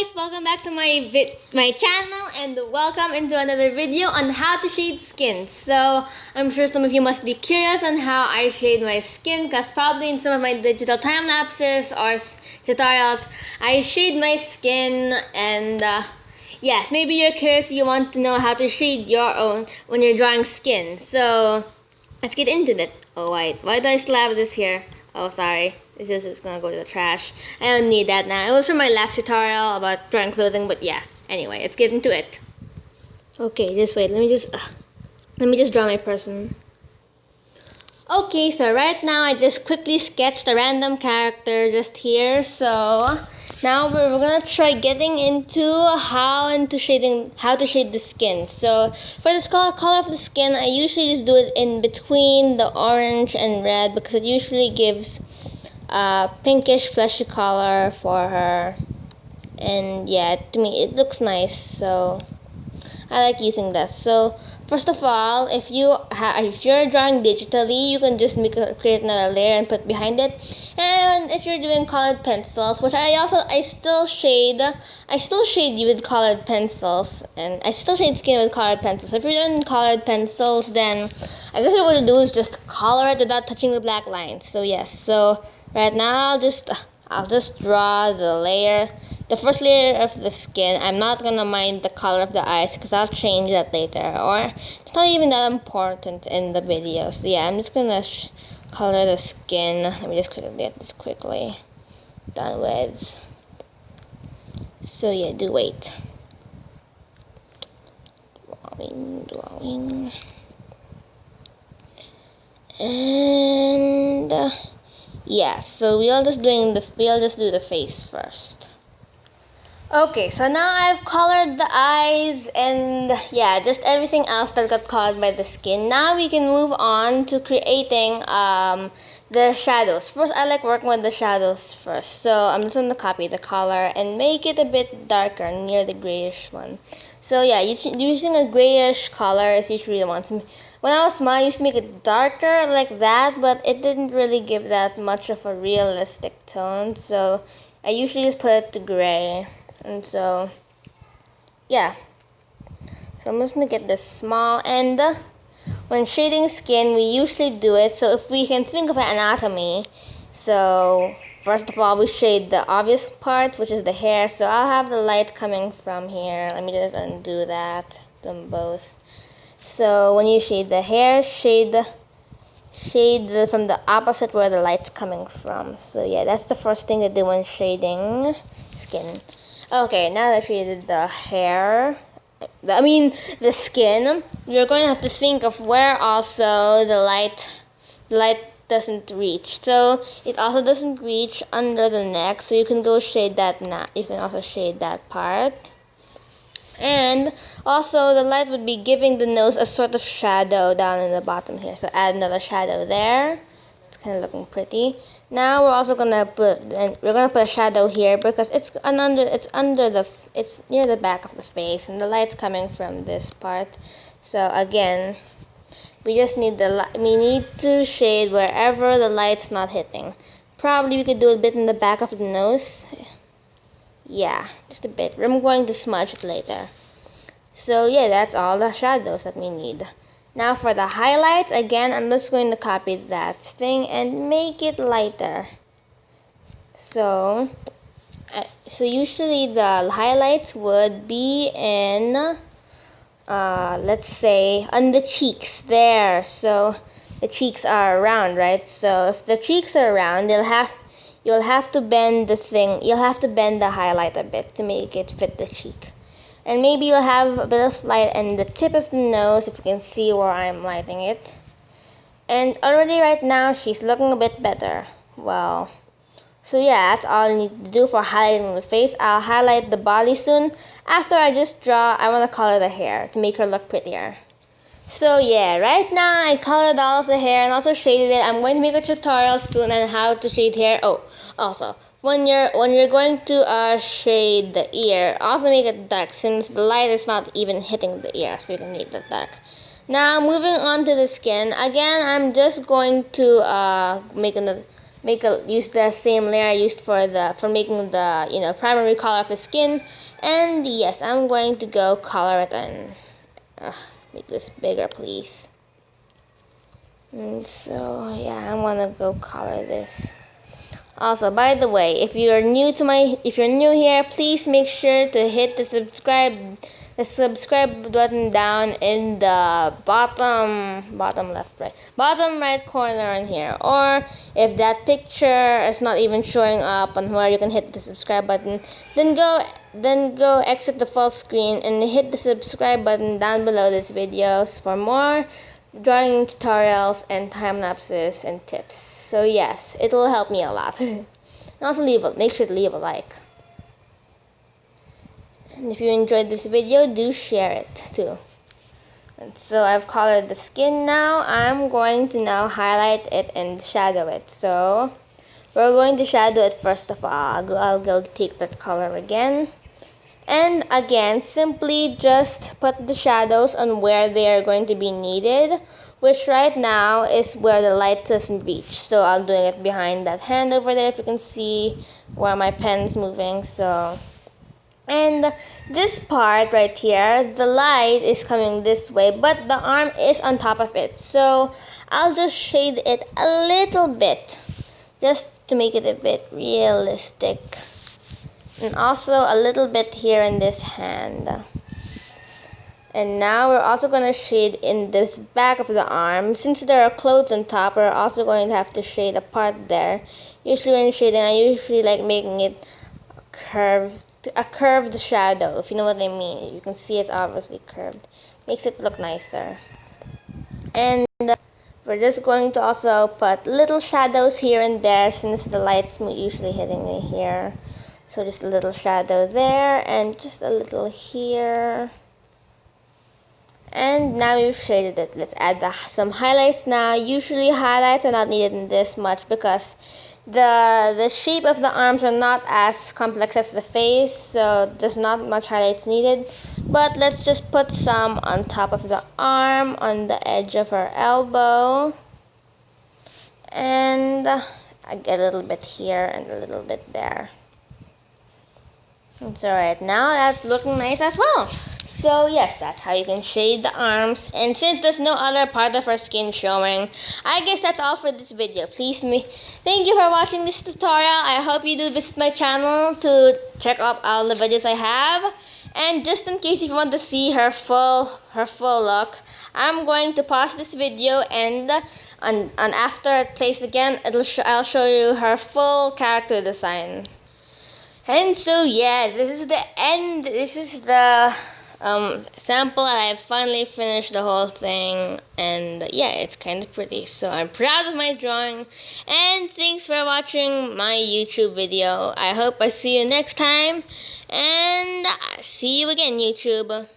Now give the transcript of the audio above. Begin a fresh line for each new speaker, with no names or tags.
guys, welcome back to my channel and welcome into another video on how to shade skin. So I'm sure some of you must be curious on how I shade my skin, because probably in some of my digital time lapses or tutorials I shade my skin, and yes, maybe you're curious, you want to know how to shade your own when you're drawing skin. So let's get into it. Oh wait, why do I still have this here? Oh, sorry. This is just gonna go to the trash. I don't need that now. It was from my last tutorial about drawing clothing, but yeah. Anyway, let's get into it. Okay, just wait. Let me just draw my person. Okay, so right now I just quickly sketched a random character just here. So now we're gonna try getting into how to shade the skin. So for this color of the skin, I usually just do it in between the orange and red, because it usually gives a pinkish fleshy color for her, and yeah, to me it looks nice, so I like using that. So first of all, if you're drawing digitally, you can just create another layer and put behind it. And if you're doing colored pencils, which I still shade you with colored pencils, and I still shade skin with colored pencils. If you're doing colored pencils, then I guess what you do is just color it without touching the black lines. So yes, so right now I'll just draw the first layer of the skin. I'm not gonna mind the color of the eyes, because I'll change that later, or it's not even that important in the video. So yeah, I'm just gonna color the skin. Let me just get this quickly done with. So yeah, wait. Drawing. And yeah, so we'll just do the face first. Okay, so now I've colored the eyes and yeah, just everything else that got colored by the skin. Now we can move on to creating the shadows. First, I like working with the shadows first. So I'm just going to copy the color and make it a bit darker near the grayish one. So yeah, using a grayish color is usually the one. When I was small, I used to make it darker like that, but it didn't really give that much of a realistic tone. So I usually just put it to gray. And so, yeah. So I'm just going to get this small. And when shading skin, we usually do it. So if we can think of an anatomy. So first of all, we shade the obvious parts, which is the hair. So I'll have the light coming from here. Let me just undo that. Them both. So when you shade the hair, shade from the opposite where the light's coming from. So yeah, that's the first thing to do when shading skin. Okay, now that I shaded the hair, the skin, you're going to have to think of where also the light doesn't reach. So it also doesn't reach under the neck, so you can go shade that now. You can also shade that part. And also the light would be giving the nose a sort of shadow down in the bottom here. So add another shadow there. It's kind of looking pretty. Now we're also gonna put a shadow here, because it's near the back of the face, and the light's coming from this part. So again, we need to shade wherever the light's not hitting. Probably we could do a bit in the back of the nose. Yeah, just a bit. I'm going to smudge it later. So yeah, that's all the shadows that we need. Now for the highlights, again, I'm just going to copy that thing and make it lighter. So usually the highlights would be in, let's say, on the cheeks there. So the cheeks are round, right? So if the cheeks are round, you'll have to bend the highlight a bit to make it fit the cheek. And maybe you'll have a bit of light in the tip of the nose, if you can see where I'm lighting it. And already right now, she's looking a bit better. Well, so yeah, that's all I need to do for highlighting the face. I'll highlight the body soon. After I want to color the hair to make her look prettier. So yeah, right now I colored all of the hair and also shaded it. I'm going to make a tutorial soon on how to shade hair. Oh, also, when you're going to shade the ear, also make it dark, since the light is not even hitting the ear, so you can make that dark. Now moving on to the skin, again I'm just going to use the same layer I used for making the primary color of the skin. And yes, I'm going to go color it in. Make this bigger, please. And so yeah, I'm gonna go color this. Also, by the way, if you're new here, please make sure to hit the subscribe button down in the bottom right corner in here. Or if that picture is not even showing up on where you can hit the subscribe button, then go exit the full screen and hit the subscribe button down below this videos for more drawing tutorials and time lapses and tips. So yes, it will help me a lot. And also make sure to leave a like. And if you enjoyed this video, do share it too. And so I've colored the skin now. I'm going to now highlight it and shadow it. So we're going to shadow it first of all. I'll go take that color again. And again, simply just put the shadows on where they are going to be needed, which right now is where the light doesn't reach. So I'm doing it behind that hand over there, if you can see where my pen's moving. So, and this part right here, the light is coming this way, but the arm is on top of it. So I'll just shade it a little bit, just to make it a bit realistic. And also a little bit here in this hand. And now we're also going to shade in this back of the arm. Since there are clothes on top, we're also going to have to shade a part there. Usually when shading, I usually like making it a curved shadow, if you know what I mean. You can see it's obviously curved. Makes it look nicer. And we're just going to also put little shadows here and there, since the light's usually hitting me here. So just a little shadow there, and just a little here. And now we've shaded it. Let's add some highlights now. Usually highlights are not needed in this much because the shape of the arms are not as complex as the face, so there's not much highlights needed. But let's just put some on top of the arm, on the edge of her elbow. And I get a little bit here and a little bit there. So right now that's looking nice as well. So yes, that's how you can shade the arms. And since there's no other part of our skin showing, I guess that's all for this video. Thank you for watching this tutorial. I hope you do visit my channel to check out all the videos I have. And just in case if you want to see her full look, I'm going to pause this video, and after it plays again, I'll show you her full character design. And so yeah, this is the end. This is the sample, and I finally finished the whole thing, and yeah, it's kind of pretty. So I'm proud of my drawing, and thanks for watching my YouTube video. I hope I see you next time, and see you again, YouTube.